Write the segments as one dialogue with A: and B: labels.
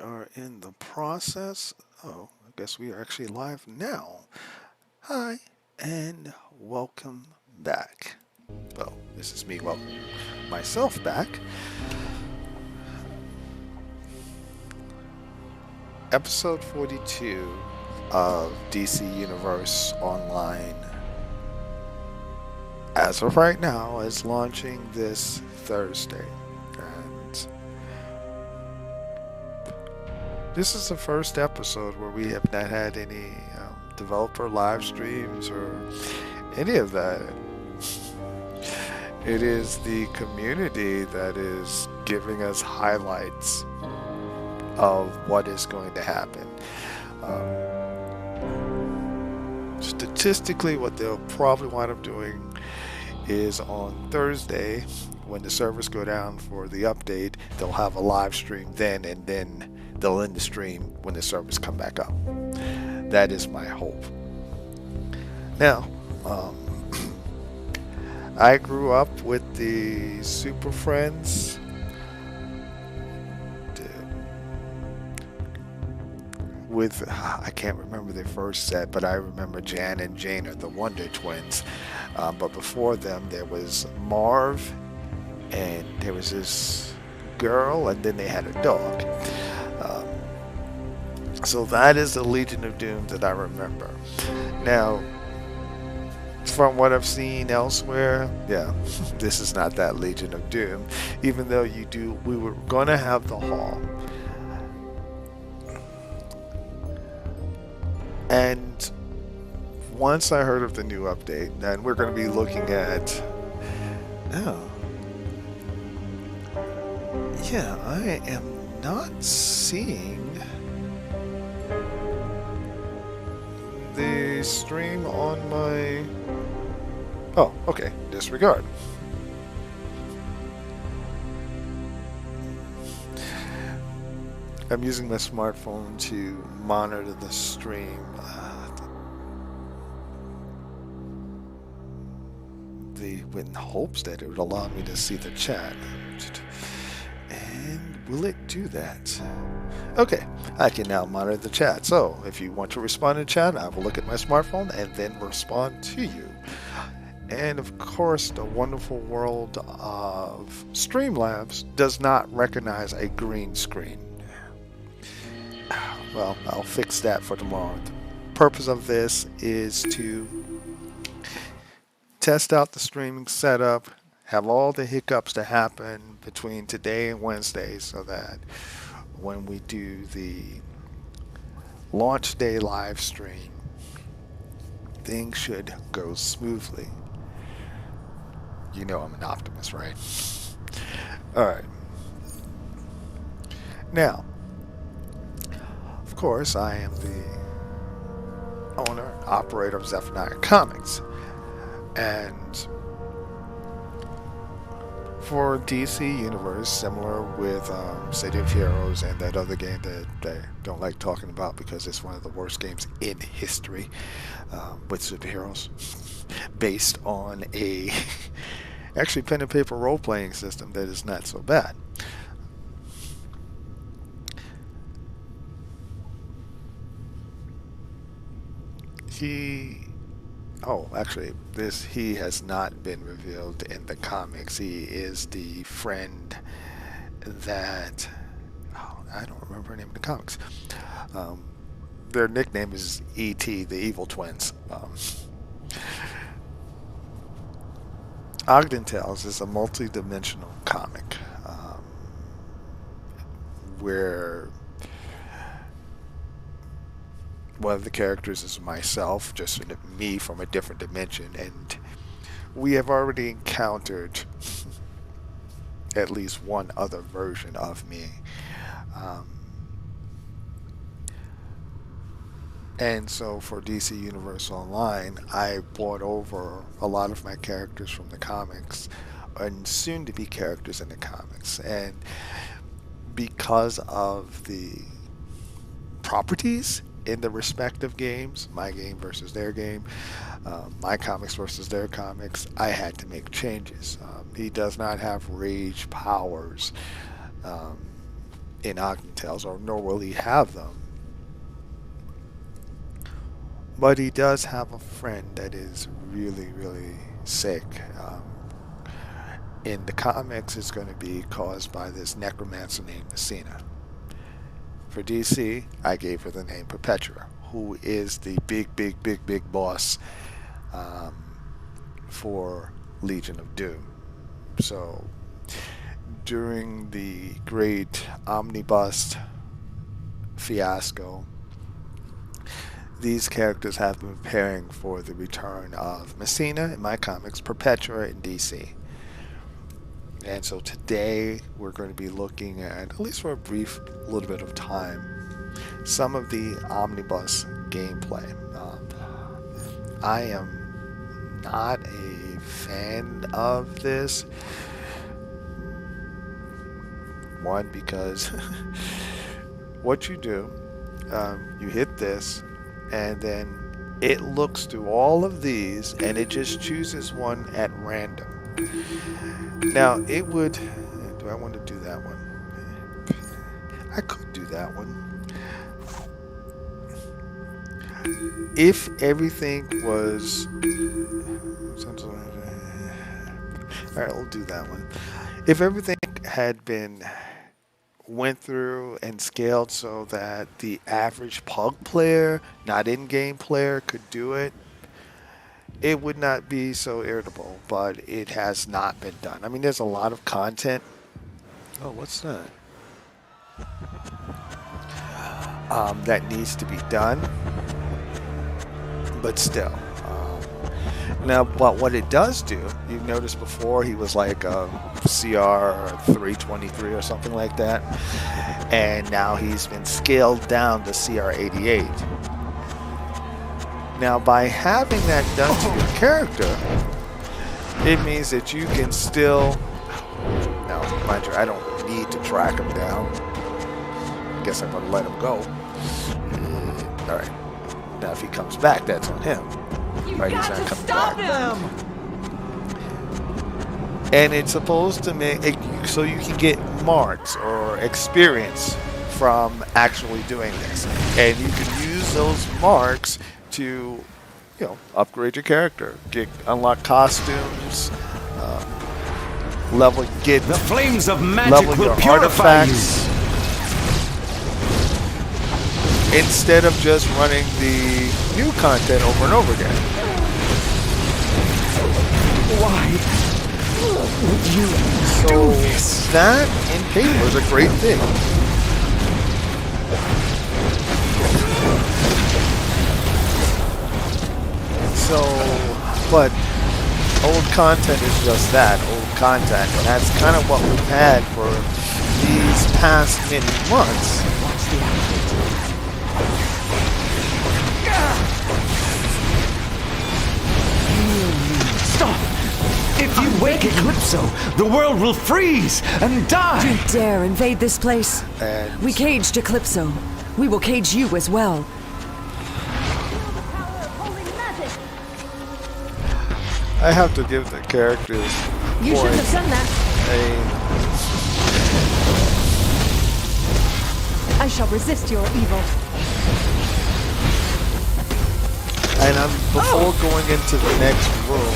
A: are in the process. Oh, I guess we are actually live now. Hi, and welcome back. Well, this is me welcoming myself back. Episode 42 of DC Universe Online, as of right now, is launching this Thursday. And this is the first episode where we have not had any developer live streams or any of that. It is the community that is giving us highlights of what is going to happen. Statistically, what they'll probably wind up doing is on Thursday, when the servers go down for the update, they'll have a live stream then, and then they'll end the stream when the servers come back up. That is my hope. Now, I grew up with the Super Friends. I can't remember their first set, but I remember Jan and Jane are the Wonder Twins. But before them, there was Marv, and there was this girl, and then they had a dog. So that is the Legion of Doom that I remember. Now, from what I've seen elsewhere, yeah, this is not that Legion of Doom. Even though we were going to have the hall. And once I heard of the new update, then we're going to be looking at... Oh. Yeah, I am not seeing the stream on my... Oh, okay. Disregard. I'm using my smartphone to monitor the stream. In hopes that it would allow me to see the chat. And will it do that? Okay, I can now monitor the chat. So if you want to respond in chat, I will look at my smartphone and then respond to you. And of course, the wonderful world of Streamlabs does not recognize a green screen. Well, I'll fix that for tomorrow. The purpose of this is to test out the streaming setup, have all the hiccups that happen between today and Wednesday, so that when we do the launch day live stream, things should go smoothly. You know I'm an optimist, right? Alright. Now, of course, I am the owner, operator of Zephaniah Comics. And for DC Universe, similar with City of Heroes and that other game that I don't like talking about because it's one of the worst games in history, with superheroes, based on a actually pen and paper role-playing system that is not so bad. He has not been revealed in the comics. He is the friend that... Oh, I don't remember her name in the comics. Their nickname is E.T., the Evil Twins. Ogden Tales is a multi-dimensional comic where one of the characters is myself, just me from a different dimension, and we have already encountered at least one other version of me. And so for DC Universe Online, I brought over a lot of my characters from the comics, and soon to be characters in the comics. And because of the properties in the respective games, my game versus their game, my comics versus their comics, I had to make changes. He does not have rage powers in Augments, or nor will he have them. But he does have a friend that is really, really sick. In the comics, it's going to be caused by this necromancer named Messina. For DC, I gave her the name Perpetua, who is the big boss for Legion of Doom. So during the great Omnibus fiasco, these characters have been preparing for the return of Messina in my comics, Perpetua in DC. And so today we're going to be looking at least for a brief little bit of time, some of the Omnibus gameplay. I am not a fan of this. One, because what you do, you hit this, and then it looks through all of these, and it just chooses one at random. Now, it would... Do I want to do that one? I could do that one. If everything was... Alright, we'll do that one. If everything had been... went through and scaled so that the average pug player, not in-game player, could do it, it would not be so irritable, but it has not been done. I mean, there's a lot of content. Oh, what's that? That needs to be done, but still. Now, but what it does do, you've noticed before he was like a CR 323 or something like that, and now he's been scaled down to CR 88. Now, by having that done to your character, it means that you can still... Now, mind you, I don't need to track him down. I guess I'm going to let him go. Alright. Now, if he comes back, that's on him. Right, he's not coming back. Them. And it's supposed to make it so you can get marks or experience from actually doing this. And you can use those marks to, upgrade your character, unlock costumes, get
B: the flames of magic
A: level
B: will
A: your
B: purify
A: artifacts instead of just running the new content over and over again.
B: Why would you
A: do
B: this?
A: That in paper is a great thing. So, but old content is just that, old content, and that's kind of what we've had for these past many months.
B: What's the Stop! If you wake Eclipso, the world will freeze and die!
C: You dare invade this place?
A: And
C: we caged Eclipso. We will cage you as well.
A: I have to give the characters
C: You shouldn't have done that. I shall resist your evil.
A: And before going into the next room,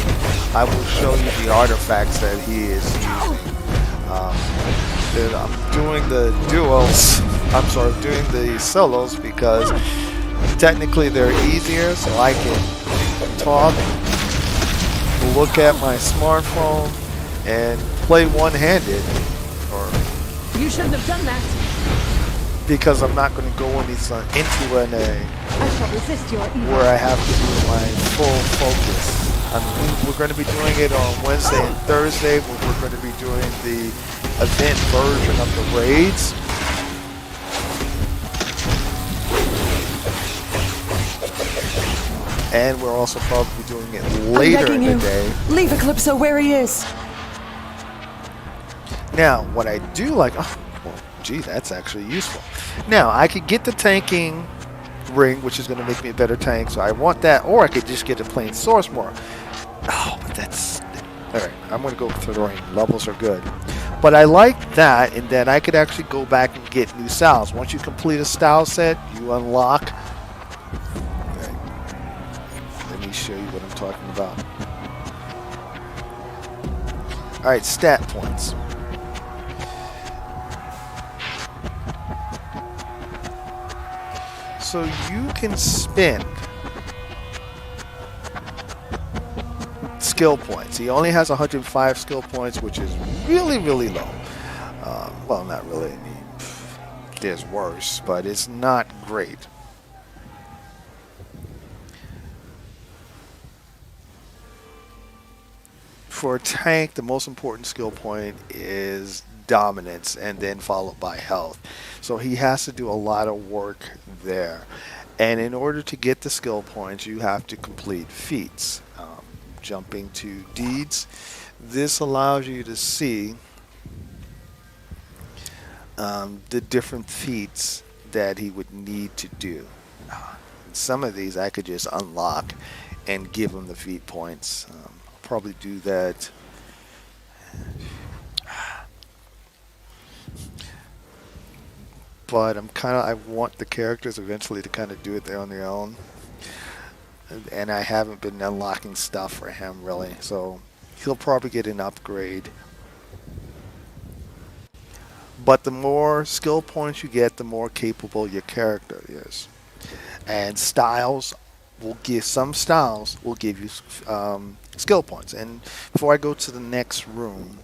A: I will show you the artifacts that he is using. I'm doing the duels. I'm sorry, doing the solos because technically they're easier, so I can talk, look at my smartphone, and play one-handed.
C: You shouldn't have done that.
A: Because I'm not going to go into
C: I shall resist your evil.
A: where I have to do my full focus. We're going to be doing it on Wednesday and Thursday, where we're going to be doing the event version of the raids. And we're also probably doing it later in the day.
C: Leave Eclipso where he is.
A: Now, what I do like... Oh, well, gee, that's actually useful. Now, I could get the tanking ring, which is going to make me a better tank, so I want that, or I could just get a plain source more. Oh, but that's... Alright, I'm going to go through the ring. Levels are good. But I like that, and then I could actually go back and get new styles. Once you complete a style set, you unlock. Okay. Let me show you what I'm talking about. Alright, stat points. So you can spend skill points. He only has 105 skill points, which is really, really low. Well, not really. I mean, there's worse, but it's not great. For a tank, the most important skill point is dominance, and then followed by health. So he has to do a lot of work there. And in order to get the skill points, you have to complete feats. Jumping to deeds, this allows you to see the different feats that he would need to do. Some of these I could just unlock and give him the feat points. I'll probably do that. But I want the characters eventually to kind of do it on their own. And I haven't been unlocking stuff for him really, so he'll probably get an upgrade. But the more skill points you get, the more capable your character is. And styles will give, some styles will give you skill points. And before I go to the next room,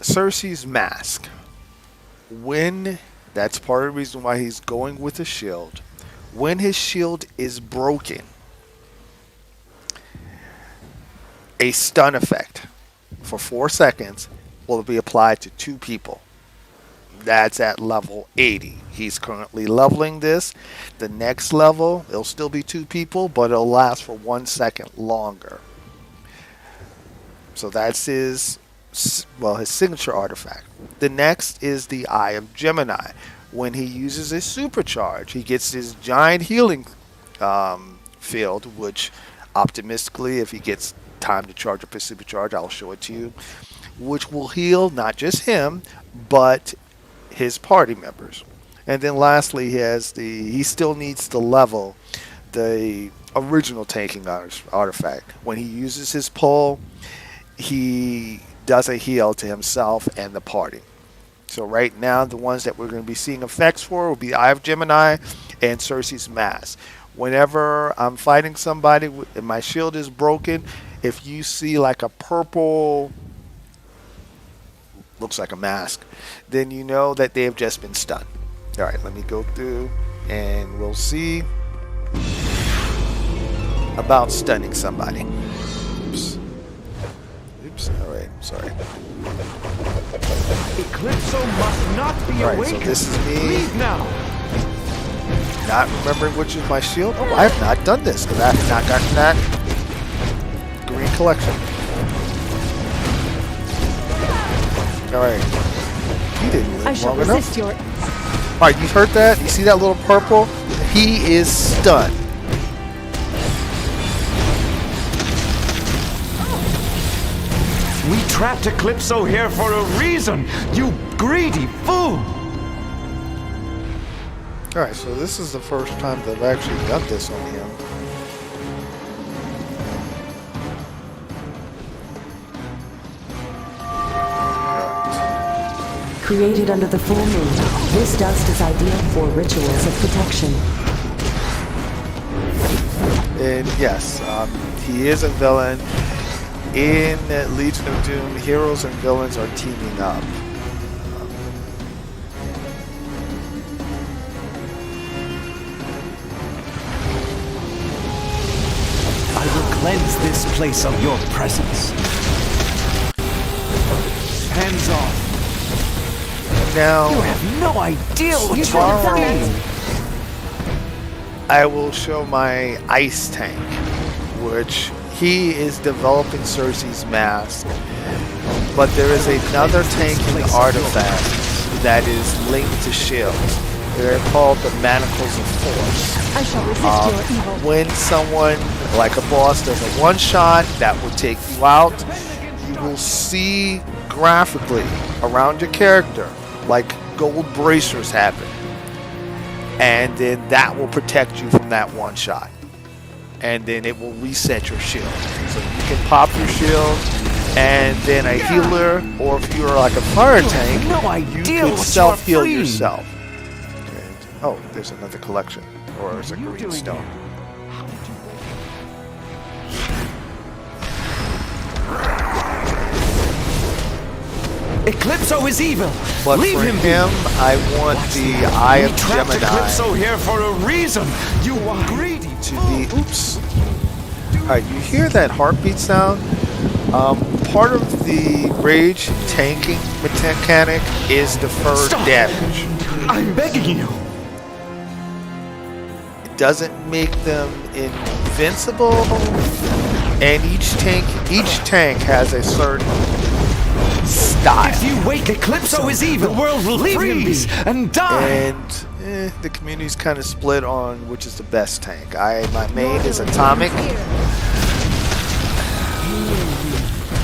A: Cersei's mask. That's part of the reason why he's going with a shield. When his shield is broken, a stun effect for 4 seconds will be applied to 2 people. That's at level 80. He's currently leveling this. The next level, it'll still be 2 people, but it'll last for 1 second longer. So that's his signature artifact. The next is the Eye of Gemini. When he uses his supercharge, he gets his giant healing field, which optimistically, if he gets time to charge up his supercharge, I'll show it to you, which will heal not just him, but his party members. And then lastly, he still needs to level the original tanking artifact. When he uses his pull, he does a heal to himself and the party. So right now, the ones that we're going to be seeing effects for will be Eye of Gemini and Cersei's Mask. Whenever I'm fighting somebody and my shield is broken, if you see like a purple, looks like a mask, then you know that they have just been stunned. All right, let me go through and we'll see about stunning somebody. Oops. All right, sorry.
B: Eclipso must not be awakened.
A: So this is me.
B: Leave now.
A: Not remembering which is my shield. Oh, I have not done this because I have not gotten that green collection. Alright. He didn't live long enough. Alright, you heard that? You see that little purple? He is stunned.
B: We trapped Eclipso here for a reason, you greedy fool!
A: Alright, so this is the first time that I've actually done this on him.
C: Created under the full moon, this dust is ideal for rituals of protection.
A: And yes, he is a villain. In Legion of Doom, heroes and villains are teaming up.
B: I will cleanse this place of your presence. Hands off.
A: Now,
B: You have no idea what
A: tomorrow I will show my ice tank, which he is developing Cersei's Mask, but there is another tanking artifact that is linked to shields. They're called the Manacles of Force.
C: I shall resist your evil.
A: When someone, like a boss, does a one-shot that will take you out, you will see graphically around your character like gold bracers happen, and then that will protect you from that one shot, and then it will reset your shield. So you can pop your shield, and then a healer, or if you're like a fire tank, you can self-heal yourself. And, oh, there's another collection, or it's a green stone.
B: Eclipso is evil.
A: But
B: Leave
A: for
B: him,
A: I want the Eye of
B: trapped
A: Gemini
B: Eclipso here for a reason. You are greedy.
A: to be. Oops. Alright, you hear that heartbeat sound? Part of the rage tanking mechanic is deferred damage.
B: I'm begging you.
A: It doesn't make them invincible, and each tank has a certain style.
B: If you wake Eclipso is evil, the world will freeze and die.
A: And the community's kind of split on which is the best tank. My main is Atomic.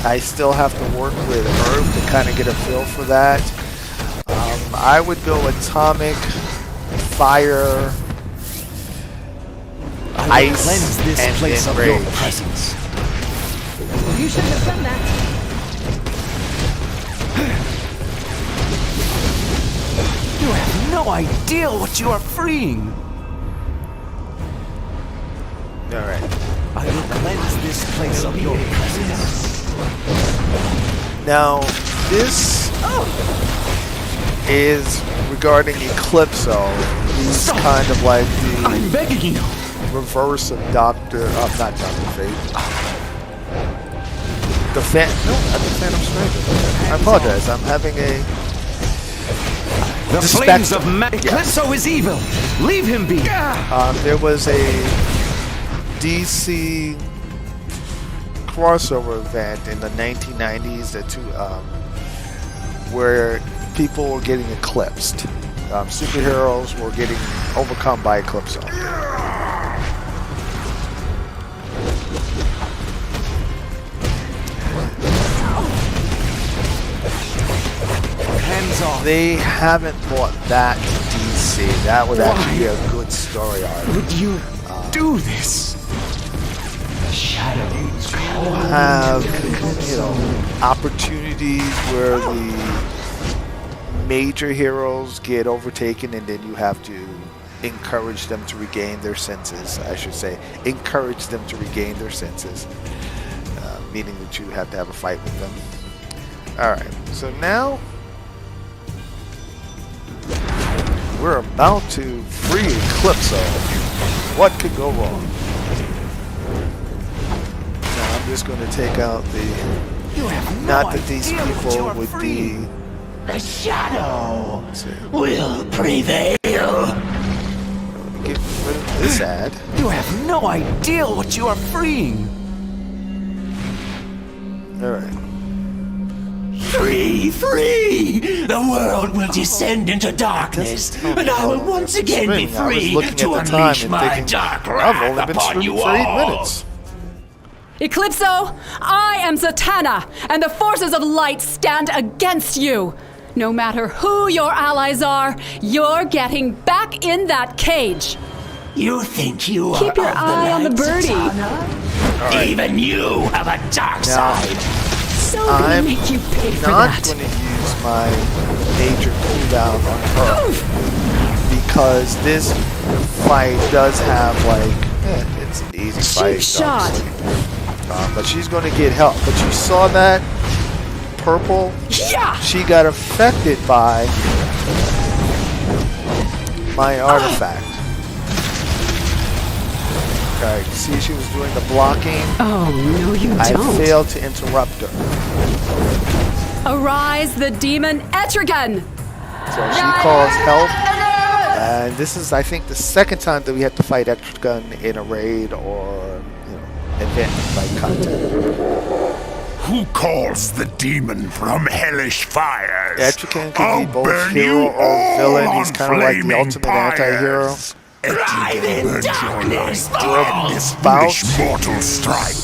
A: I still have to work with Herb to kind of get a feel for that. I would go Atomic, Fire, Ice,
B: cleanse this
A: and
B: place
A: then
B: of your
A: Rage.
B: presence.
D: You shouldn't have done that.
B: You have no idea what you are freeing.
A: Alright.
B: I will cleanse this place of your presence.
A: Now, this is regarding Eclipso. He's kind of like
B: I'm
A: the
B: begging you.
A: reverse of not Dr. Fate. The Phantom Stranger. I apologize. I'm having a
B: The flames of Eclipso is evil. Leave him be.
A: there was a DC crossover event in the 1990s where people were getting eclipsed. Superheroes were getting overcome by Eclipso.
B: Hands off.
A: They haven't brought that to DC. That would actually be a good story arc.
B: Would you do this? The shadows
A: Have opportunities where the major heroes get overtaken, and then you have to encourage them to regain their senses. I should say, encourage them to regain their senses, meaning that you have to have a fight with them. All right, so now we're about to free Eclipso. What could go wrong? Now I'm just going to take out not that these people would be.
E: The shadow
A: Let's see.
E: will prevail.
A: Let me get rid of this ad.
B: You have no idea what you are freeing.
A: All right.
E: Free, free! The world will descend into darkness, and I will once again be free to unleash my dark
A: I've only
E: wrath
A: been
E: upon
A: streaming
E: you
A: for 8
E: all.
A: minutes.
D: Eclipso, I am Zatanna, and the forces of light stand against you. No matter who your allies are, you're getting back in that cage.
E: You think you are
D: Keep your
E: of the
D: eye on the
E: light,
D: birdie.
E: Zatanna? Even you have a dark side.
D: So gonna
A: I'm
D: make you pay for
A: not
D: that.
A: going to use my major cooldown on her because this fight does have it's an easy fight.
D: Cheap shot.
A: But she's going to get help. But you saw that purple?
D: Yeah.
A: She got affected by my artifact. Okay, see she was doing the blocking.
D: Oh, no, you
A: I
D: don't.
A: failed to interrupt her.
D: Arise the demon Etrigan!
A: So she calls help. And this is, I think, the second time that we had to fight Etrigan in a raid or event like content.
F: Who calls the demon from hellish fires?
A: Etrigan can
F: I'll
A: be both
F: burn
A: hero
F: you
A: or villain.
F: all
A: He's
F: on
A: kind of like the
F: flaming
A: ultimate anti-hero.
F: pyres. Etrigan burns your life
E: fall.
F: in his
A: Spout.
F: foolish mortal strike.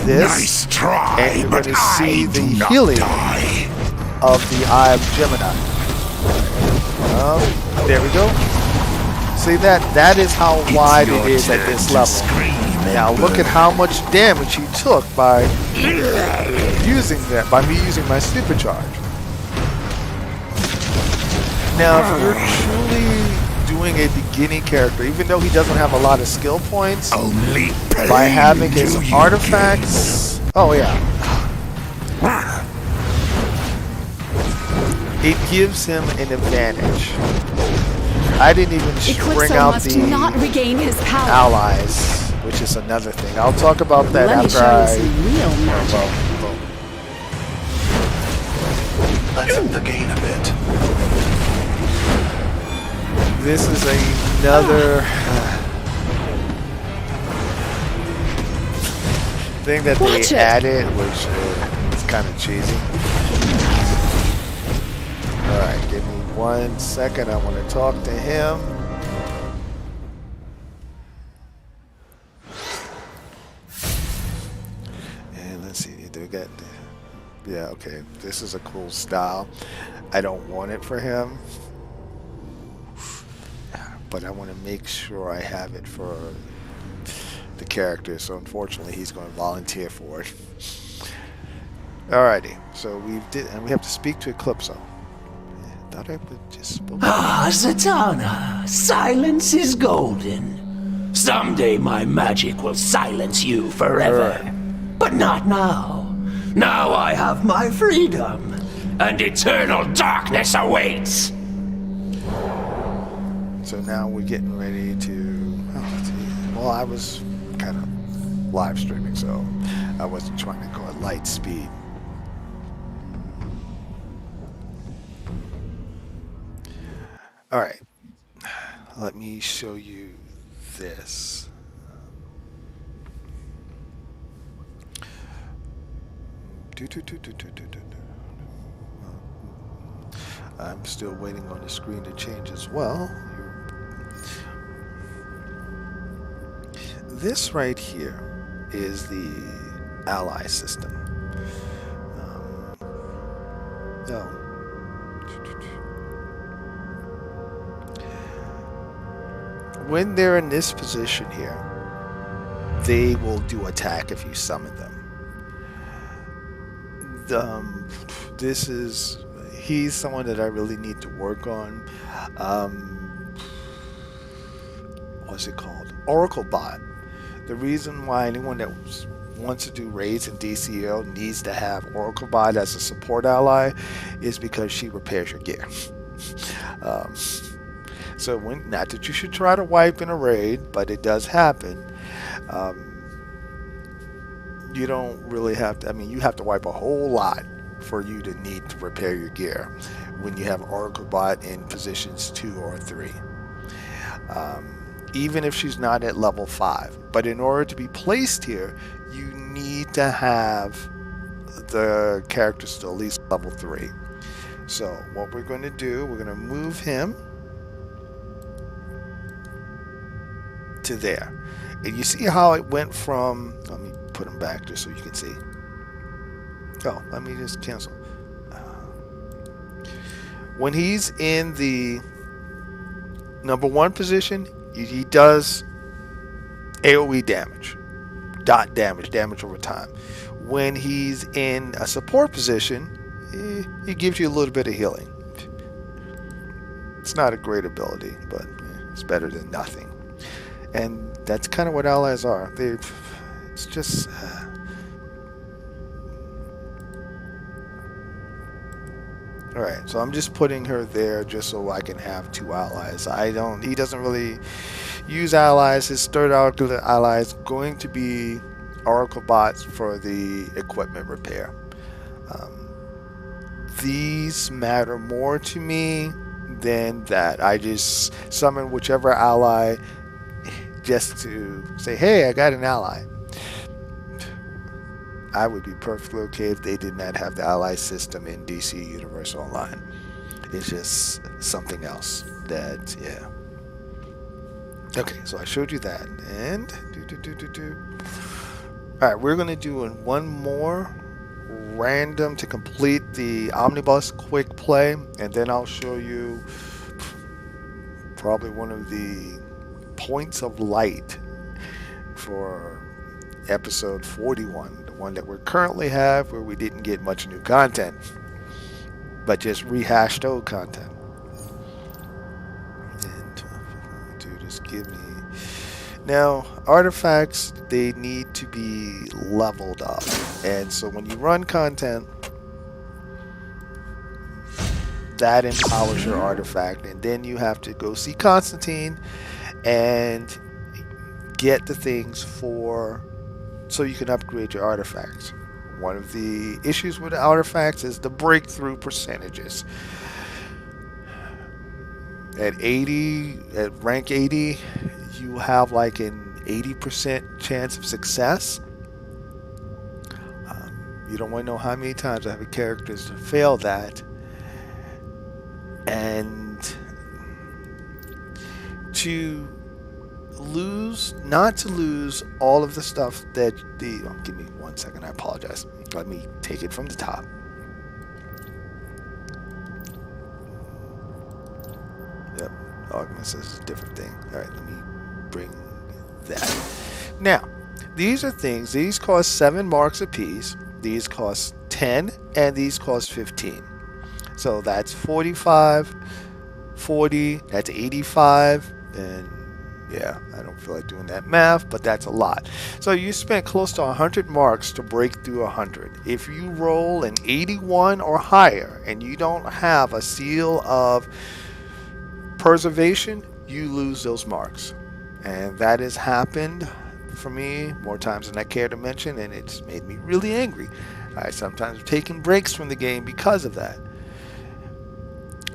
A: this,
F: Nice try,
A: and you're going
F: but
A: to see
F: I
A: the
F: do not
A: healing
F: die.
A: of the Eye of Gemini. There we go. See that? That is how wide it is at this level. Now look at how much damage he took by using that, by me using my supercharge. Now, if you're truly doing a beginning character, even though he doesn't have a lot of skill points,
F: Only
A: by having his
F: do you
A: artifacts, oh yeah, it gives him an advantage. I didn't even bring
D: Eclipso
A: out
D: must
A: the
D: not regain his power.
A: allies, which is another thing. I'll talk about that
D: Let me
A: after
D: show
A: I.
D: you some real magic.
G: Let's up the gain a bit.
A: This is another thing that
D: Watch
A: they
D: it.
A: added, which is kind of cheesy. Alright, give me 1 second. I want to talk to him. And let's see, do we got... Yeah, okay. This is a cool style. I don't want it for him, but I want to make sure I have it for the character. So unfortunately, he's going to volunteer for it. Alrighty. So we have to speak to Eclipso. I thought I would just spoke.
E: Ah, Zatanna, silence is golden. Someday my magic will silence you forever. But not now. Now I have my freedom, and eternal darkness awaits.
A: So now we're getting ready to. Oh, let's see. Well, I was kind of live streaming, so I wasn't trying to go at light speed. All right, let me show you this. I'm still waiting on the screen to change as well. This right here is the ally system. When they're in this position here, they will do attack if you summon them. He's someone that I really need to work on. What's it called? Oracle Bot. The reason why anyone that wants to do raids in DCUO needs to have Oracle Bot as a support ally is because she repairs your gear. So not that you should try to wipe in a raid, but it does happen. You don't really have to, you have to wipe a whole lot for you to need to repair your gear when you have Oracle Bot in positions 2 or 3. Even if she's not at level 5. But in order to be placed here, you need to have the characters to at least level 3. So what we're going to do, we're going to move him to there. And you see how it went from, let me put him back just so you can see. Oh, let me just cancel. When he's in the number 1 position, he does AoE damage, dot damage over time. When he's in a support position, he gives you a little bit of healing. It's not a great ability, but it's better than nothing. And that's kind of what allies are. It's just all right. So I'm just putting her there just so I can have 2 allies. He doesn't really use allies. His third ally is going to be Oracle Bots for the equipment repair. These matter more to me than that. I just summon whichever ally just to say, hey, I got an ally. I would be perfectly okay if they did not have the ally system in DC Universe Online. It's just something else that, yeah. Okay, so I showed you that. And, Alright, we're going to do one more random to complete the Omnibus quick play, and then I'll show you probably one of the points of light for episode 41, the one that we currently have where we didn't get much new content, but just rehashed old content. And just give me now artifacts. They need to be leveled up, and so when you run content, that empowers your artifact, and then you have to go see Constantine and get the things so you can upgrade your artifacts. One of the issues with the artifacts is the breakthrough percentages. At rank 80, you have like an 80% chance of success. You don't want to know how many times I have characters to fail that, and not to lose all of the stuff that give me 1 second, I apologize. Let me take it from the top. Yep, Augments is a different thing. Alright, let me bring that. Now, these are things, these cost 7 marks apiece, these cost 10, and these cost 15. So that's 45, 40, that's 85, and yeah, I don't feel like doing that math, but that's a lot. So you spent close to 100 marks to break through 100. If you roll an 81 or higher and you don't have a seal of preservation, you lose those marks. And that has happened for me more times than I care to mention, and it's made me really angry. I sometimes have taken breaks from the game because of that.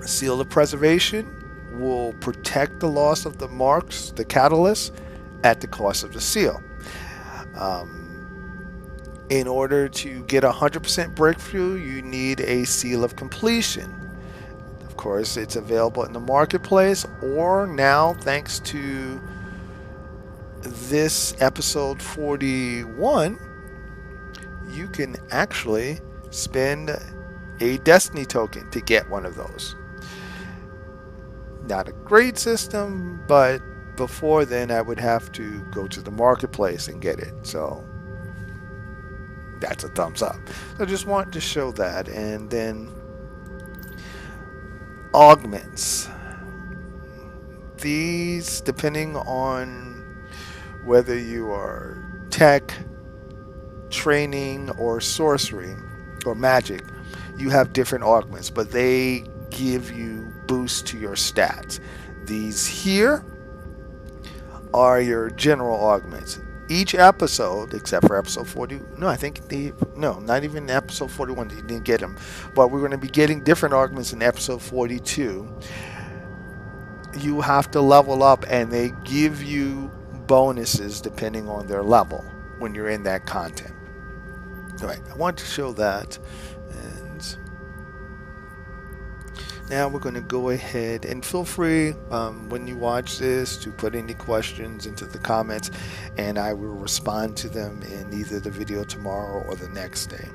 A: A seal of preservation will protect the loss of the marks, the catalyst, at the cost of the seal. In order to get 100% breakthrough, you need a seal of completion. Of course, it's available in the marketplace, or now, thanks to this episode 41, you can actually spend a destiny token to get one of those. Not a great system, but before then I would have to go to the marketplace and get it. So that's a thumbs up. So I just wanted to show that. And then augments. These, depending on whether you are tech, training, or sorcery, or magic, you have different augments, but they give you boost to your stats. These here are your general augments. Each episode, except for episode 40, not even episode 41, you didn't get them, but we're going to be getting different augments in episode 42. You have to level up, and they give you bonuses depending on their level when you're in that content. All right, I want to show that. And now we're going to go ahead and feel free when you watch this to put any questions into the comments, and I will respond to them in either the video tomorrow or the next day.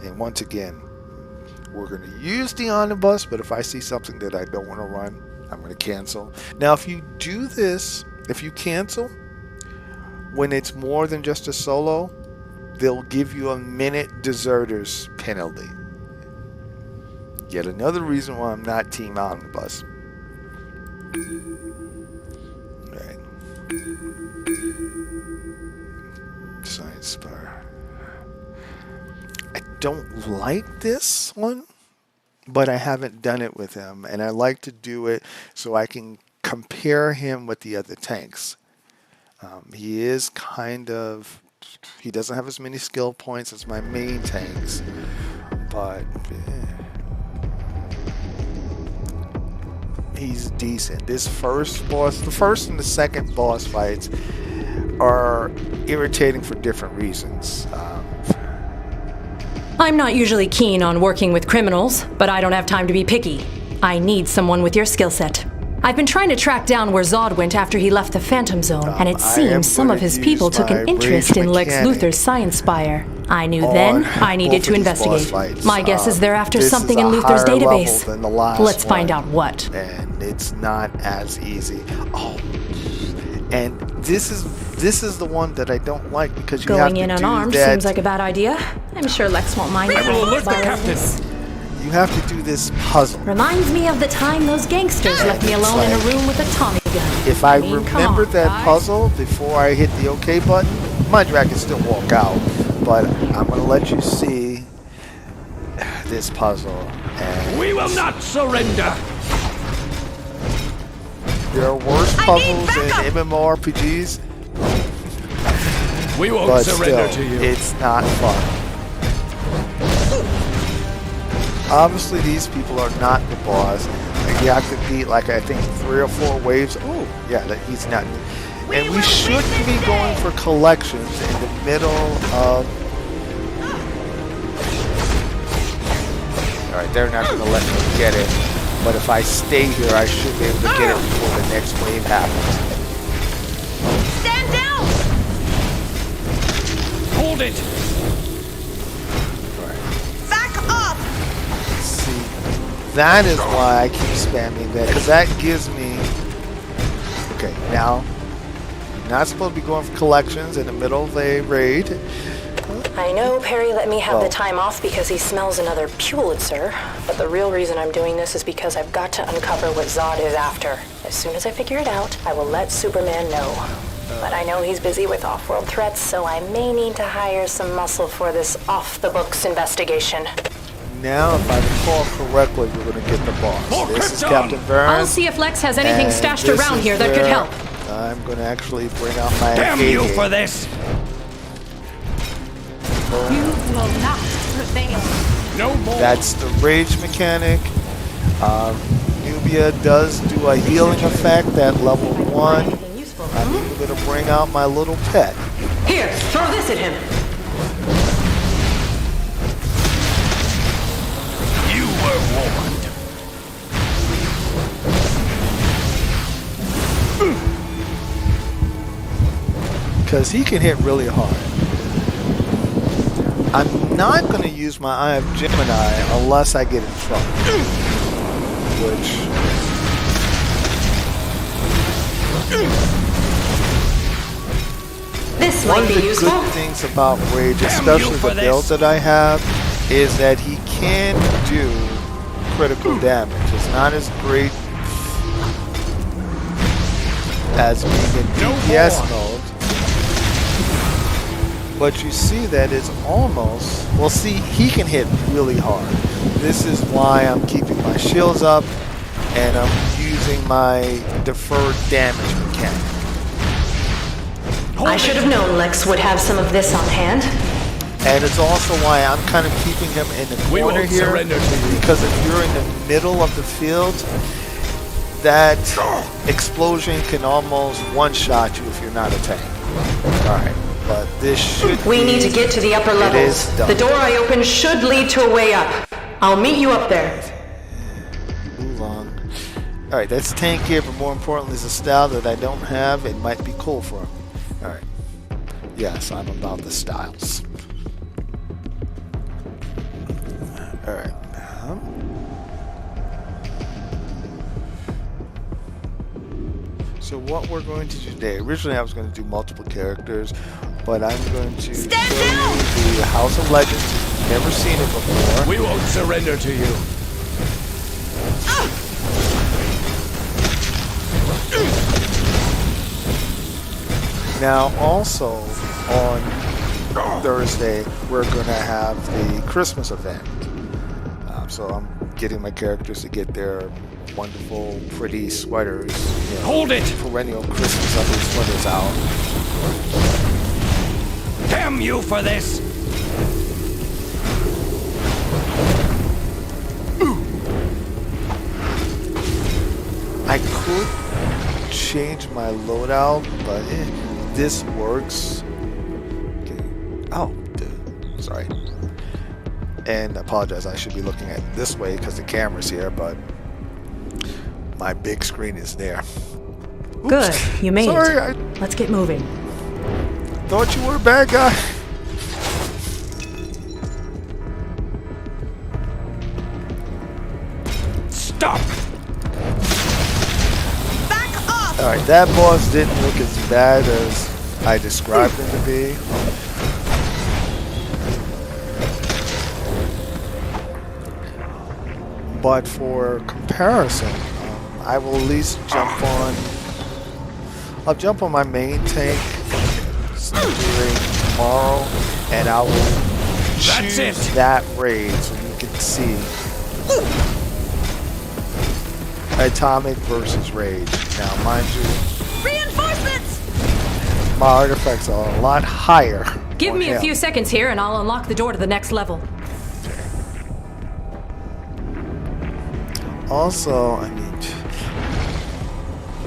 A: And once again, we're going to use the Omnibus, but if I see something that I don't want to run, I'm going to cancel. Now, if you do this, if you cancel, when it's more than just a solo, they'll give you a minute deserters penalty. Yet another reason why I'm not Team Omnibus. Right. Science Spire. I don't like this one, but I haven't done it with him, and I like to do it so I can compare him with the other tanks. He is he doesn't have as many skill points as my main tanks, but he's decent. This first boss, the first and the second boss fights are irritating for different reasons.
H: I'm not usually keen on working with criminals, but I don't have time to be picky. I need someone with your skill set. I've been trying to track down where Zod went after he left the Phantom Zone, and it seems some of his people took an interest in Lex Luthor's Science Spire. I knew then I needed to investigate. My guess is they're after something in Luthor's database. Let's find out what.
A: And it's not as easy. Oh, and this is the one that I don't like because you have to do that.
H: Going in unarmed seems like a bad idea. I'm sure Lex won't mind.
B: I will alert the captain.
A: You have to do this puzzle.
H: Reminds me of the time those gangsters left me alone in a room with a Tommy gun.
A: If I remember that puzzle before I hit the OK button, mind you, I can still walk out. But I'm going to let you see this puzzle. And
B: we will not surrender.
A: There are worse puzzles in MMORPGs.
B: We won't surrender to you.
A: It's not fun. Obviously, these people are not the boss. You have to beat, like, I think 3 or 4 waves. Oh, yeah, he's not. And we shouldn't be going for collections in the middle of... Alright, they're not going to let me get it. But if I stay here, I should be able to get it before the next wave happens.
I: Stand down!
B: Hold it!
I: Back up!
A: See, that is why I keep spamming that, because that gives me... Okay, now, you're not supposed to be going for collections in the middle of a raid.
H: I know Perry let me have the time off because he smells another Pulitzer, but the real reason I'm doing this is because I've got to uncover what Zod is after. As soon as I figure it out, I will let Superman know. But I know he's busy with off-world threats, so I may need to hire some muscle for this off-the-books investigation.
A: Now, if I recall correctly, we're going to get the boss. This is Captain Burns.
H: I'll see if Lex has anything stashed around here that could help.
A: I'm going to actually bring out my
B: Damn you for this!
I: You will not prevail.
B: No more.
A: That's the rage mechanic. Nubia does do a healing effect at level 1. I'm even going to bring out my little pet.
H: Here, throw this at him.
B: You were warned.
A: Because he can hit really hard. I'm not going to use my Eye of Gemini unless I get in trouble. Which...
H: This
A: One
H: might
A: of
H: be
A: the
H: useful.
A: good things about Rage, especially the build that I have, is that he can do critical damage. It's not as great as being in DPS mode. But you see that it's almost... Well, see, he can hit really hard. This is why I'm keeping my shields up, and I'm using my deferred damage mechanic.
H: I should have known Lex would have some of this on hand.
A: And it's also why I'm kind of keeping him in the corner here, because if you're in the middle of the field, that explosion can almost one-shot you if you're not a tank. Alright. But this should
H: We need to get to the upper levels. The door I opened should lead to a way up. I'll meet you up there.
A: Move on. Alright, that's tank here, but more importantly is a style that I don't have. It might be cool for him. Alright. Yes, I'm about the styles. Alright. So what we're going to do today, originally I was going to do multiple characters, but I'm going to show you the House of Legends. You've never seen it before.
B: We won't surrender to you.
A: Now also on Thursday we're going to have the Christmas event. So I'm getting my characters to get their wonderful, pretty sweaters. You know,
B: hold it!
A: Perennial Christmas ugly sweaters out.
B: Damn you for this!
A: I could change my loadout, but this works. Okay. Oh, dude. Sorry. And I apologize, I should be looking at this way because the camera's here, but My big screen is there. Oops.
H: Good, you made
A: Sorry,
H: it.
A: I
H: Let's get moving.
A: thought you were a bad guy.
E: Stop!
I: Back off!
A: Alright, that boss didn't look as bad as I described him to be. But for comparison, I will at least jump on. I'll jump on my main tank during tomorrow, and I will choose that raid so you can see Atomic versus Rage. Now, mind you,
I: Reinforcements!
A: my artifacts are a lot higher.
H: Give
A: on
H: me a
A: him.
H: few seconds here and I'll unlock the door to the next level.
A: Also, I mean,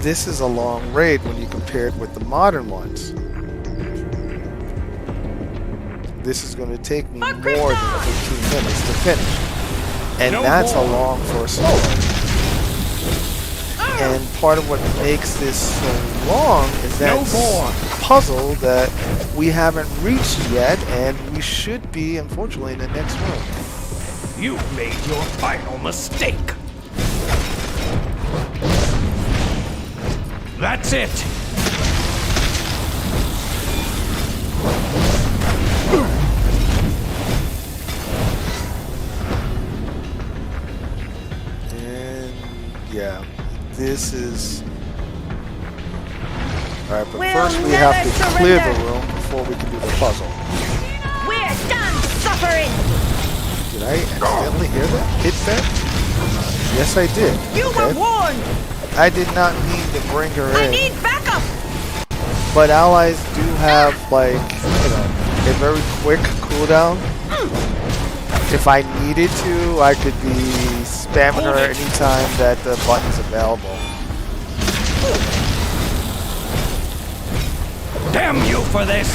A: this is a long raid when you compare it with the modern ones. This is going to take me more than 15 minutes to finish. And that's a long for a solo. And part of what makes this so long is that puzzle that we haven't reached yet, and we should be, unfortunately, in the next room.
E: You've made your final mistake. That's it.
A: And yeah, this is... Alright, but
I: We'll
A: first we have to
I: never
A: clear the
I: surrender.
A: room before we can do the puzzle.
I: We're done suffering!
A: Did I accidentally hear that? Hit that? Yes, I did.
I: You
A: Okay.
I: were warned!
A: I did not mean to bring her
I: I
A: in.
I: need backup!
A: But allies do have, like, you know, a very quick cooldown. If I needed to, I could be spamming her anytime that the button's available.
E: Damn you for this!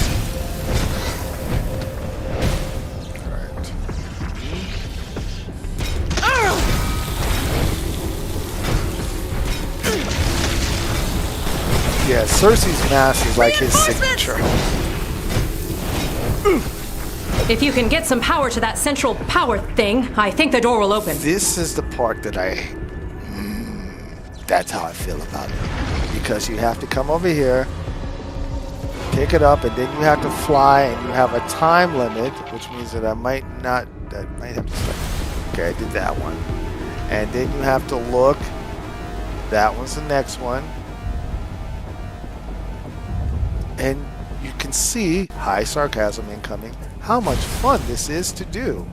A: Alright. Yeah, Cersei's mask is like his signature.
H: If you can get some power to that central power thing, I think the door will open.
A: This is the part that I... that's how I feel about it. Because you have to come over here, pick it up, and then you have to fly, and you have a time limit, which means that I might have to stop. Okay, I did that one. And then you have to look. That one's the next one. And you can see, high sarcasm incoming, how much fun this is to do.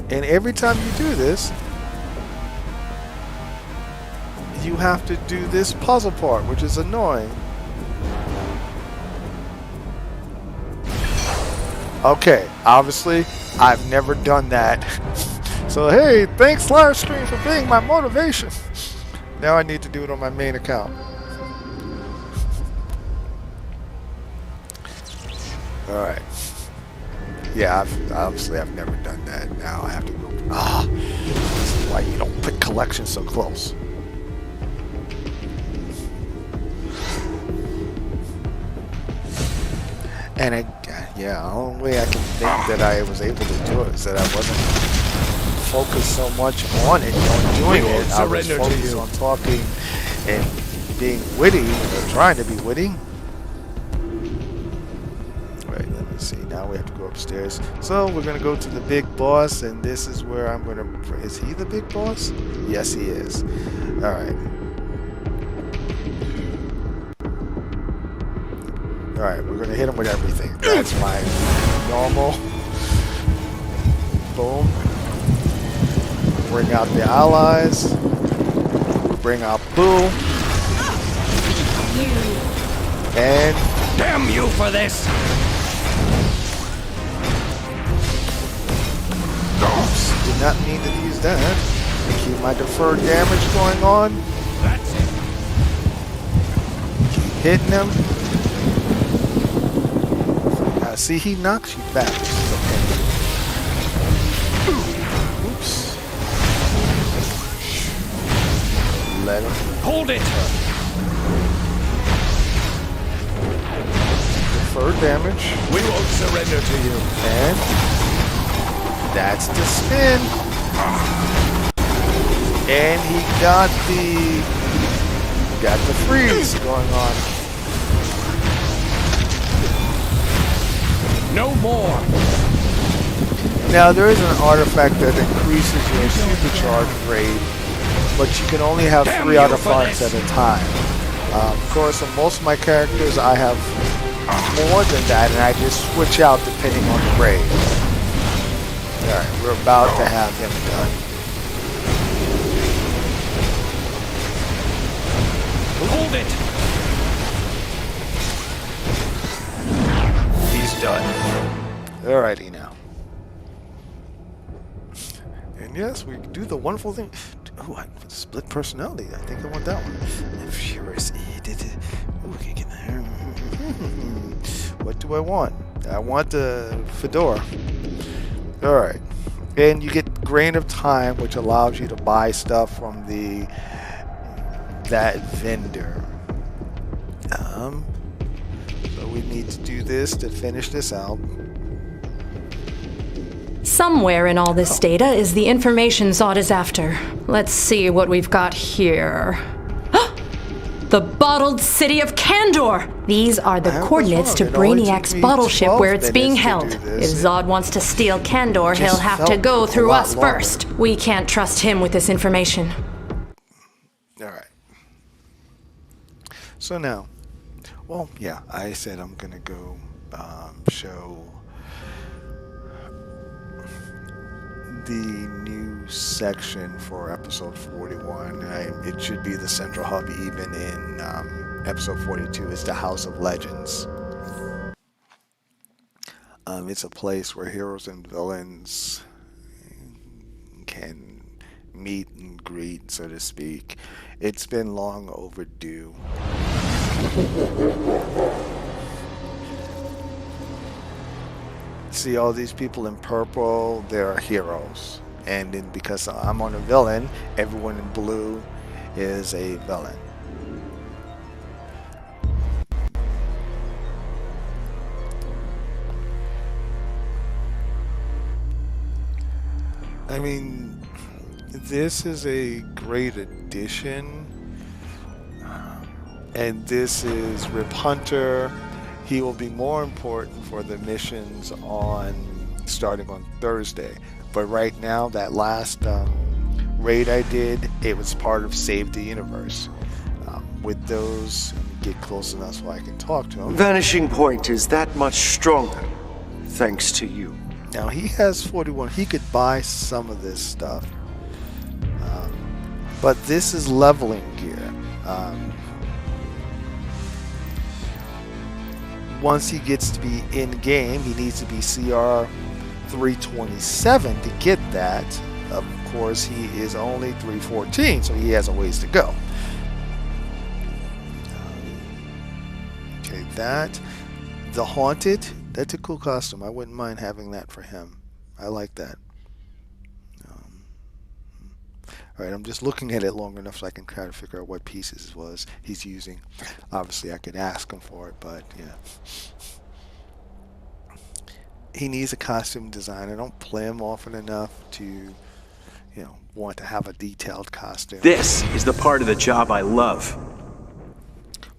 A: And every time you do this, you have to do this puzzle part, which is annoying. Okay, obviously, I've never done that. So hey, thanks Livestream for being my motivation. Now I need to do it on my main account. Alright. Yeah, I've never done that. Now I have to go. This is why you don't put collections so close. And the only way I can think that I was able to do it is that I wasn't focused so much on it, on doing it. I was focused on talking and being witty, or trying to be witty. Right, let me see. Now we have to go upstairs. So we're going to go to the big boss, and this is where I'm going to... Is he the big boss? Yes, he is. Alright. Alright, we're going to hit him with everything. That's my normal. Boom. Bring out the allies. Bring out Boo. And...
E: Damn you for this!
A: Oops, did not mean to use that. Keep my deferred damage going on.
E: That's it.
A: Keep hitting him. see, he knocks you back. Okay. Oops. Let him.
B: Hold it!
A: Defer damage.
B: We won't surrender to you.
A: And that's the spin. And he got the freeze going on.
B: No more.
A: Now there is an artifact that increases your supercharge rate, but you can only have 3 artifacts at a time. Of course, on most of my characters, I have more than that, and I just switch out depending on the raid. Alright, we're about to have him done.
B: Hold it! He's done.
A: Alrighty now. And yes, we do the wonderful thing. Oh, I split personality. I think I want that one. Furious. Okay, get there. What do I want? I want the fedora. Alright. And you get Grain of Time, which allows you to buy stuff from that vendor. So we need to do this to finish this out.
H: Somewhere in all this data is the information Zod is after. Let's see what we've got here. The bottled city of Kandor! These are the coordinates to Brainiac's bottle ship where it's being held. If Zod wants to steal Kandor, he'll have to go through us first. We can't trust him with this information.
A: Alright. So now, well, yeah, I said I'm gonna go show the new section for episode 41. It should be the central hub even in episode 42. It's the House of Legends. It's a place where heroes and villains can meet and greet, so to speak. It's been long overdue. See all these people in purple, they're heroes. And then because I'm on a villain, everyone in blue is a villain. I mean, this is a great addition. And this is Rip Hunter. He will be more important for the missions starting on Thursday. But right now, that last raid I did, it was part of Save the Universe. With those, let me get close enough so I can talk to him.
J: Vanishing Point is that much stronger, thanks to you.
A: Now he has 41. He could buy some of this stuff. But this is leveling gear. Once he gets to be in game, he needs to be CR 327 to get that. Of course, he is only 314, so he has a ways to go. Okay, the Haunted, that's a cool costume. I wouldn't mind having that for him. I like that. Alright, I'm just looking at it long enough so I can try to figure out what pieces he's using. Obviously, I could ask him for it, but yeah. He needs a costume design. I don't play him often enough to, want to have a detailed costume.
J: This is the part of the job I love.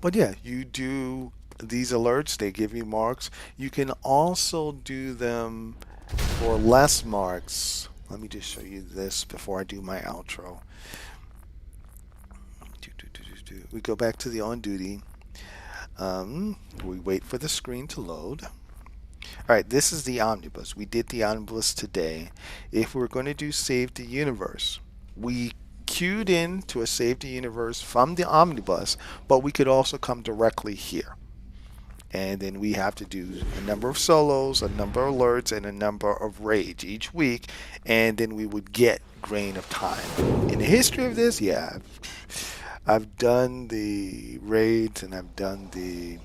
A: But yeah, you do these alerts. They give you marks. You can also do them for less marks. Let me just show you this before I do my outro. We go back to the on duty. We wait for the screen to load. Alright, this is the Omnibus. We did the Omnibus today. If we're going to do Save the Universe, we queued in to a Save the Universe from the Omnibus, but we could also come directly here. And then we have to do a number of solos, a number of alerts, and a number of raids each week. And then we would get Grain of Time. In the history of this, yeah, I've done the raids and I've done the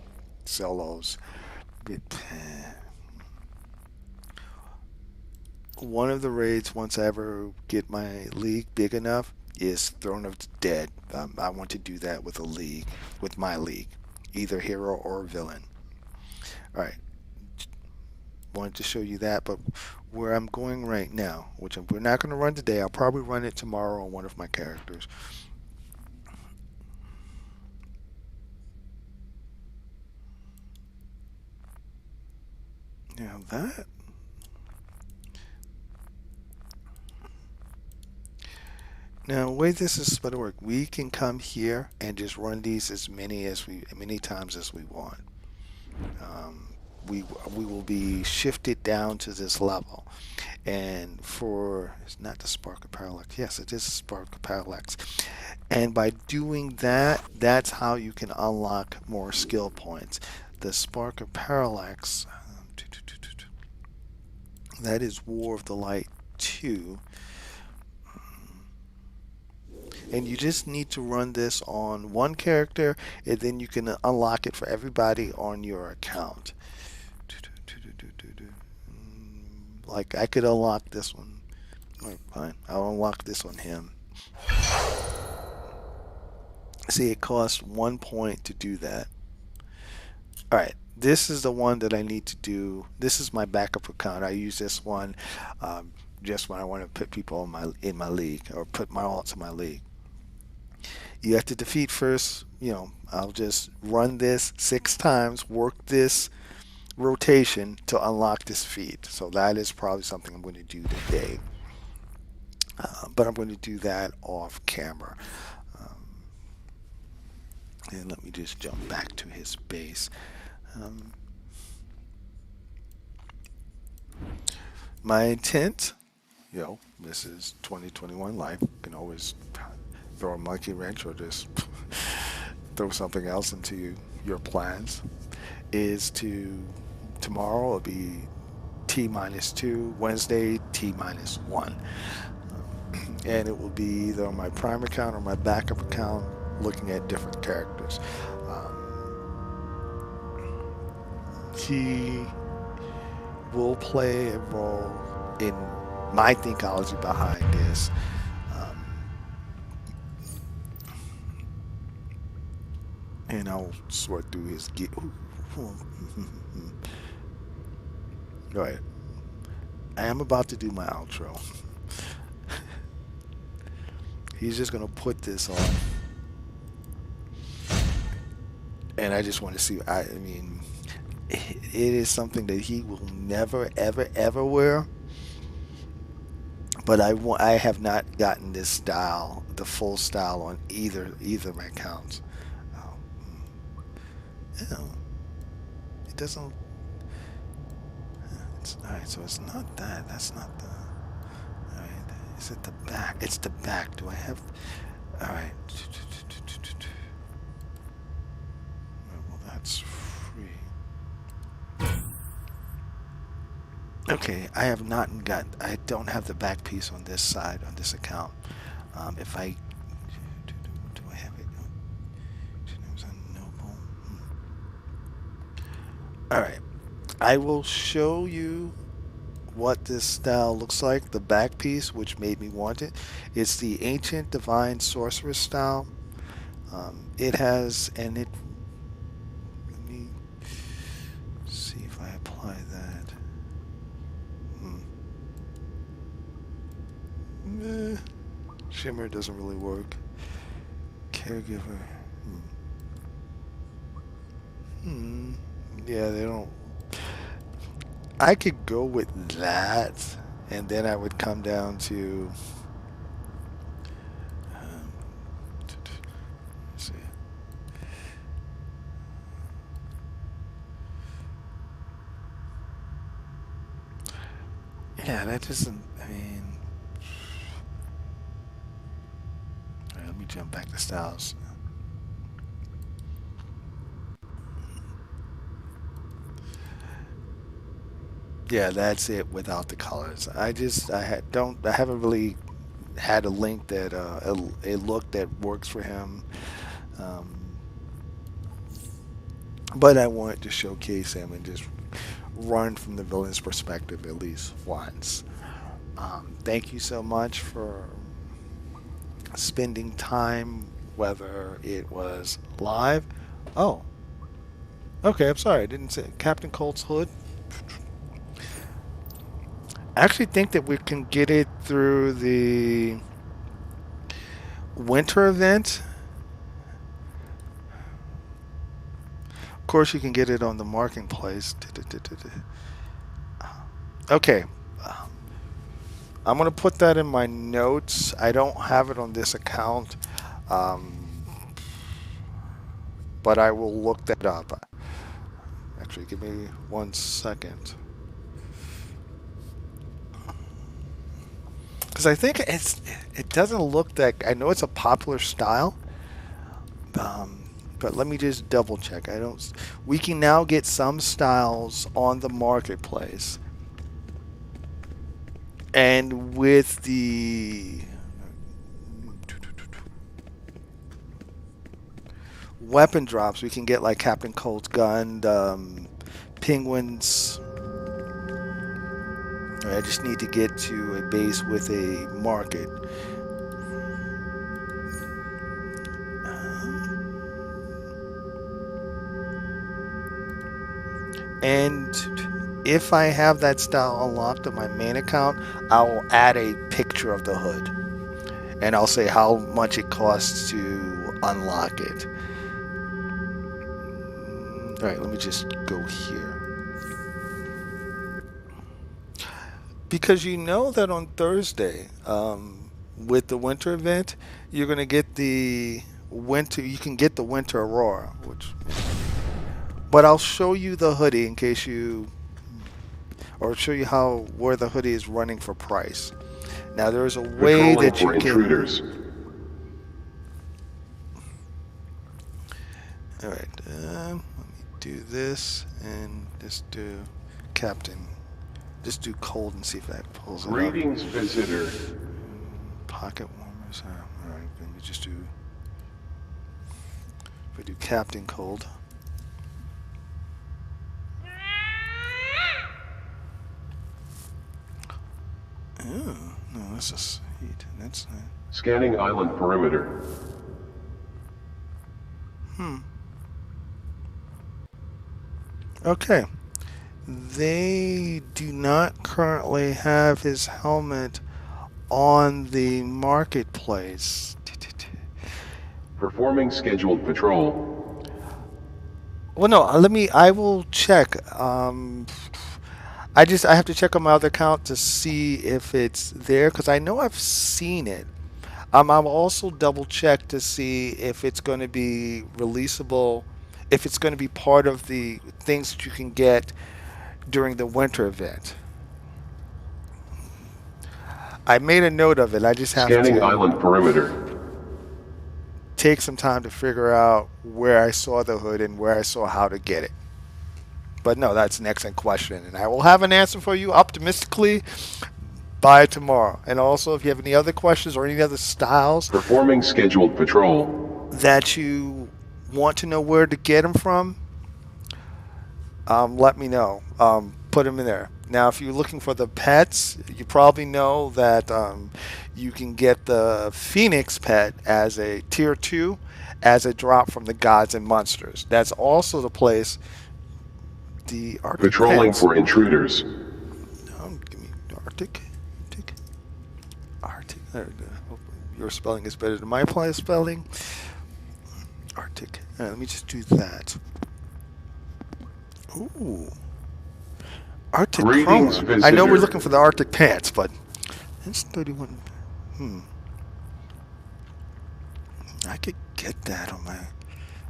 A: solos. one of the raids, once I ever get my league big enough, is Throne of the Dead. I want to do that with a league, with my league, either hero or villain. All right, wanted to show you that, but where I'm going right now, which we're not going to run today, I'll probably run it tomorrow on one of my characters. Now that. Now, the way this is supposed to work, we can come here and just run these as many times as we want. We will be shifted down to this level, and it's not the Spark of Parallax. Yes, it is Spark of Parallax, and by doing that, that's how you can unlock more skill points. The Spark of Parallax, that is War of the Light 2. And you just need to run this on one character, and then you can unlock it for everybody on your account. Like, I could unlock this one. Right, fine, I'll unlock this on him. See, it costs 1 point to do that. Alright, this is the one that I need to do. This is my backup account. I use this one just when I want to put people in my league, or put my alts in my league. You have to defeat first, I'll just run this 6 times, work this rotation to unlock this feat. So that is probably something I'm going to do today. But I'm going to do that off camera. And let me just jump back to his base. My intent, this is 2021 life. You can always throw a monkey wrench or just throw something else into your plans, is tomorrow will be T-2, Wednesday T-1. And it will be either on my prime account or my backup account, looking at different characters. He will play a role in my thinkology behind this. And I'll sort through his Alright. I am about to do my outro. He's just going to put this on. And I just want to see, I mean, it is something that he will never, ever, ever wear. But I have not gotten this style, the full style, on either of my accounts. It doesn't. Alright, so it's not that. That's not the. Alright, is it the back? It's the back. Do I have. Alright. Well, that's free. Okay, I have not got. I don't have the back piece on this side, on this account. If I. Do I have it? Noble. Alright. I will show you what this style looks like, the back piece, which made me want it. It's the Ancient Divine Sorceress style. It has, and it, let me see if I apply that. Shimmer doesn't really work. Caregiver. Yeah, they don't. I could go with that, and then I would come down to let's see. Yeah, that doesn't. I mean, all right, let me jump back to styles. Yeah, that's it without the colors. I haven't really had a link that a look that works for him, but I wanted to showcase him and just run from the villain's perspective at least once. Thank you so much for spending time, whether it was live. Oh, okay. I'm sorry. I didn't say Captain Colt's Hood. I actually think that we can get it through the winter event. Of course, you can get it on the marketplace. Okay. I'm going to put that in my notes. I don't have it on this account, but I will look that up. Actually, give me 1 second. Because I think it doesn't look that... I know it's a popular style, but let me just double check. We can now get some styles on the marketplace. And with the weapon drops, we can get like Captain Cold's gun, penguins. I just need to get to a base with a market. And if I have that style unlocked on my main account, I will add a picture of the hood. And I'll say how much it costs to unlock it. Alright, let me just go here. Because you know that on Thursday, with the winter event, you're going to get the winter, you can get the winter aurora, but I'll show you the hoodie in case you, or show you where the hoodie is running for price. Now there's a way that you can. All right, let me do this and just do Captain. Just do cold and see if that pulls it up.
K: Greetings, visitor.
A: Pocket warmers. All right, let me just do. If we do Captain Cold. Oh, no, that's just heat. That's
K: scanning island perimeter.
A: Okay. They do not currently have his helmet on the marketplace.
K: Performing scheduled patrol.
A: Well, no, I will check. I have to check on my other account to see if it's there, because I know I've seen it. I'll also double check to see if it's going to be releasable, if it's going to be part of the things that you can get during the winter event. I made a note of it. I just have
K: scanning island perimeter.
A: Take some time to figure out where I saw the hood and where I saw how to get it. But no, that's an excellent question, and I will have an answer for you optimistically by tomorrow. And also, if you have any other questions or any other styles
K: performing scheduled patrol
A: that you want to know where to get them from, let me know. Put them in there. Now, if you're looking for the pets, you probably know that you can get the Phoenix pet as a tier 2 as a drop from the Gods and Monsters. That's also the place. The Arctic
K: patrolling
A: pets.
K: For intruders.
A: Give me Arctic. There we go. Your spelling is better than my spelling. Arctic. All right, let me just do that. Ooh. Arctic
K: Greetings,
A: Chroma. I know we're looking for the Arctic pants, but it's 31. I could get that on my.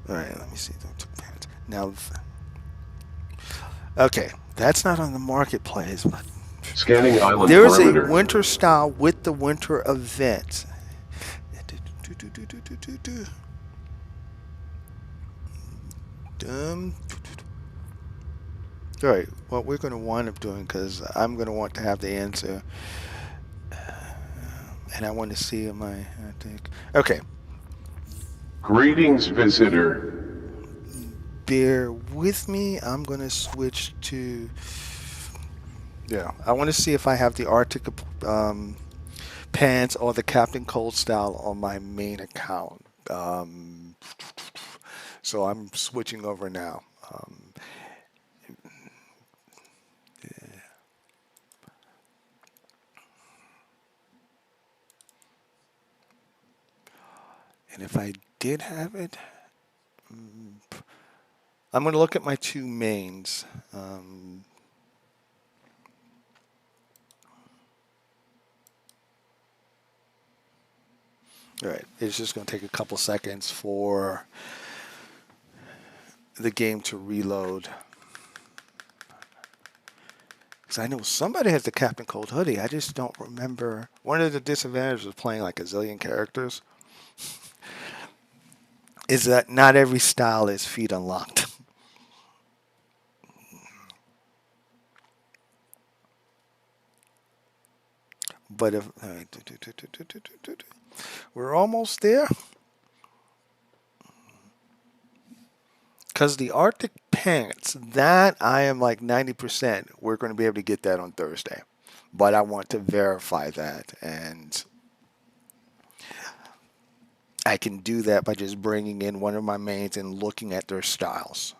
A: All right, let me see. Arctic pants. Now, okay, that's not on the marketplace, but
K: scanning island
A: there's
K: perimeter.
A: a winter style with the winter event. All right, what we're going to wind up doing, because I'm going to want to have the answer, and I want to see I think. Okay.
K: Greetings, visitor.
A: Bear with me. I'm going to switch to Yeah, I want to see if I have the Arctic pants or the Captain Cold style on my main account. So I'm switching over now. And if I did have it, I'm going to look at my two mains. All right, it's just going to take a couple seconds for the game to reload. Because I know somebody has the Captain Cold hoodie. I just don't remember. One of the disadvantages of playing like a zillion characters is that not every style is feed unlocked. But if all right, we're almost there. Because the Arctic pants, that I am like 90%, we're going to be able to get that on Thursday. But I want to verify that. And I can do that by just bringing in one of my mains and looking at their styles.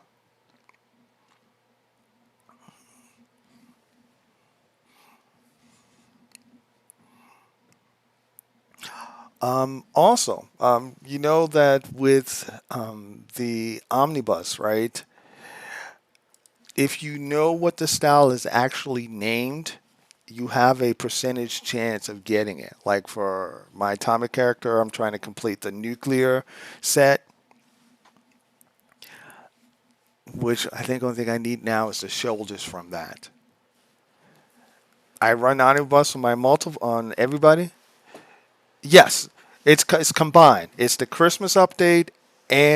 A: Also, you know that with the Omnibus, right? If you know what the style is actually named, you have a percentage chance of getting it. Like for my atomic character, I'm trying to complete the nuclear set, which I think the only thing I need now is the shoulders from that. I run Omnibus on my multiple on everybody. Yes, it's combined. It's the Christmas update and